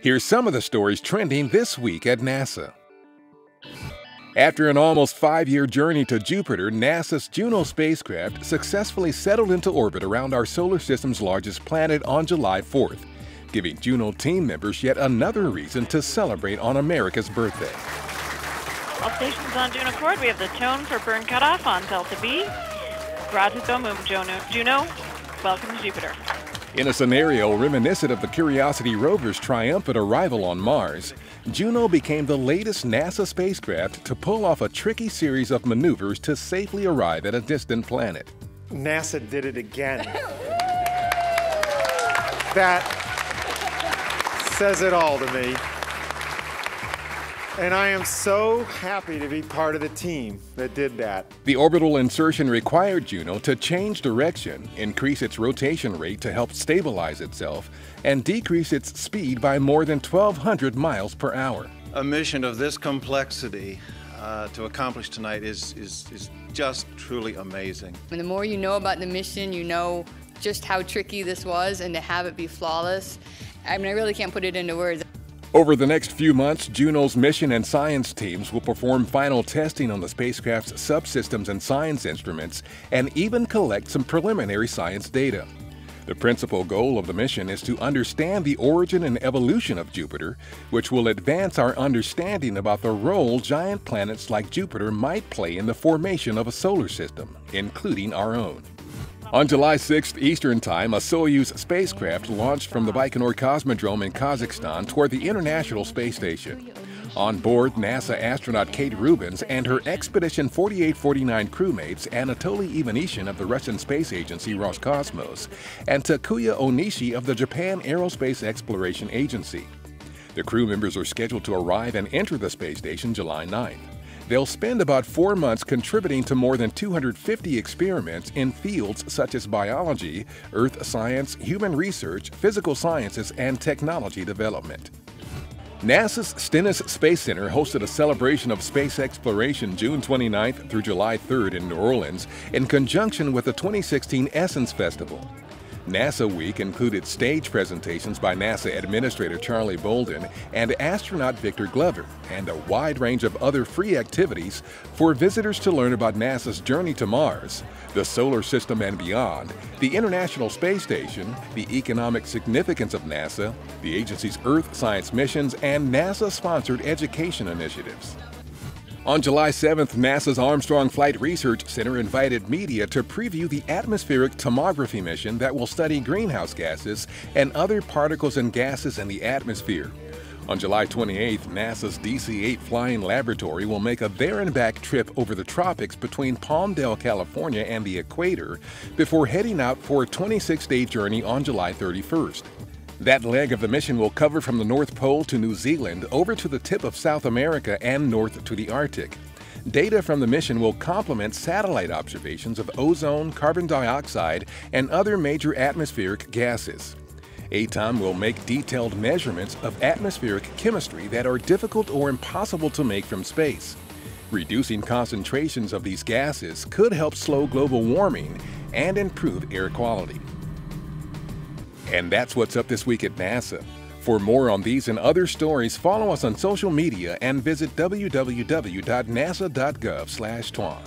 Here's some of the stories trending this week at NASA. After an almost 5-year journey to Jupiter, NASA's Juno spacecraft successfully settled into orbit around our solar system's largest planet on July 4th, giving Juno team members yet another reason to celebrate on America's birthday. All stations on Juno Accord, we have the tone for burn cutoff on Delta B. Grazie mum, Juno. Welcome to Jupiter. In a scenario reminiscent of the Curiosity rover's triumphant arrival on Mars, Juno became the latest NASA spacecraft to pull off a tricky series of maneuvers to safely arrive at a distant planet. NASA did it again. That says it all to me. And I am so happy to be part of the team that did that. The orbital insertion required Juno to change direction, increase its rotation rate to help stabilize itself, and decrease its speed by more than 1,200 miles per hour. A mission of this complexity to accomplish tonight is just truly amazing. And the more you know about the mission, you know just how tricky this was, and to have it be flawless, I mean, I really can't put it into words. Over the next few months, Juno's mission and science teams will perform final testing on the spacecraft's subsystems and science instruments, and even collect some preliminary science data. The principal goal of the mission is to understand the origin and evolution of Jupiter, which will advance our understanding about the role giant planets like Jupiter might play in the formation of a solar system, including our own. On July 6th Eastern Time, a Soyuz spacecraft launched from the Baikonur Cosmodrome in Kazakhstan toward the International Space Station. On board, NASA astronaut Kate Rubins and her Expedition 4849 crewmates Anatoly Ivanishin of the Russian space agency Roscosmos and Takuya Onishi of the Japan Aerospace Exploration Agency. The crew members are scheduled to arrive and enter the space station July 9th. They'll spend about 4 months contributing to more than 250 experiments in fields such as biology, earth science, human research, physical sciences, and technology development. NASA's Stennis Space Center hosted a celebration of space exploration June 29th through July 3rd in New Orleans in conjunction with the 2016 Essence Festival. NASA Week included stage presentations by NASA Administrator Charlie Bolden and astronaut Victor Glover, and a wide range of other free activities for visitors to learn about NASA's journey to Mars, the solar system and beyond, the International Space Station, the economic significance of NASA, the agency's Earth science missions, and NASA-sponsored education initiatives. On July 7th, NASA's Armstrong Flight Research Center invited media to preview the atmospheric tomography mission that will study greenhouse gases and other particles and gases in the atmosphere. On July 28th, NASA's DC-8 flying laboratory will make a there-and-back trip over the tropics between Palmdale, California and the equator before heading out for a 26-day journey on July 31st. That leg of the mission will cover from the North Pole to New Zealand over to the tip of South America and north to the Arctic. Data from the mission will complement satellite observations of ozone, carbon dioxide, and other major atmospheric gases. ATOM will make detailed measurements of atmospheric chemistry that are difficult or impossible to make from space. Reducing concentrations of these gases could help slow global warming and improve air quality. And that's what's up this week at NASA. For more on these and other stories, follow us on social media and visit www.nasa.gov/twan.